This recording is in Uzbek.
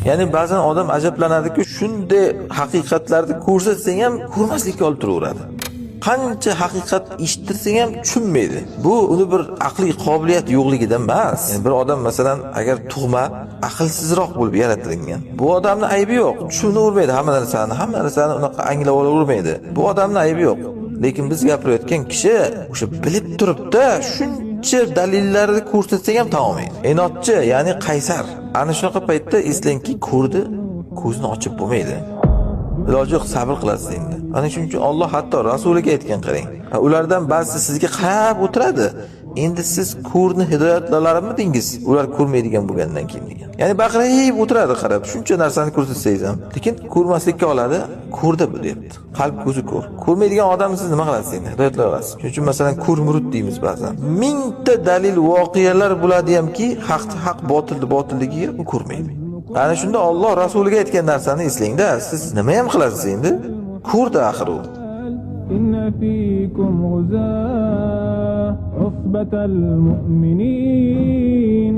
Ya'ni ba'zan odam ajablanadiki, shunday haqiqatlarni ko'rsatsang ham ko'rmaslikka olib turaveradi. Qancha haqiqat eshittirsang ham tushunmaydi. Bu uni bir aqliy qobiliyat yo'qligidan emas. Yani bir odam masalan agar tug'ma aqlsizroq bo'lib yaratilgan. Bu odamning aybi yo'q. Tushunavermaydi hamma narsani unaqa anglab olavermaydi. Bu odamning aybi yo'q. Lekin biz gapirayotgan kishi o'sha bilib turibdi, shuncha dalillarni ko'rsatsang ham tag'olmaydi. Enotchi, ya'ni qaysar. Ana shunaqa paytda eslangki, ko'rdi, ko'zni ochib bo'lmaydi. Iloji yo'q, sabr qilasiz endi. Ana shuning uchun Alloh hatto rasuliga aytgan, qarang. Ulardan ba'zi sizga qarab o'tiradi. Endi siz ko'rni hidoyatlalarmidingiz? Ular ko'rmaydigan bo'lgandan keyin degan. Ya'ni baqirib o'tiradi qarab, shuncha narsani ko'rsatsangiz ham, lekin ko'rmaslikka oladi. Ko'rdi bu deyapti. Qalb ko'zi ko'r. Ko'rmaydigan odam siz nima qilasiz endi? Hidoyatlay olasiz. Shuning uchun masalan ko'rmurud deymiz ba'zan. Mingta dalil voqealar bo'ladi hamki, haq botilligiga u ko'rmaydi. Ana shunda Alloh rasuliga aytgan narsani eslangda, siz nima ham qilasiz endi? Ko'rdi axir u. Inna fikum g'uzaa usbatal mu'minin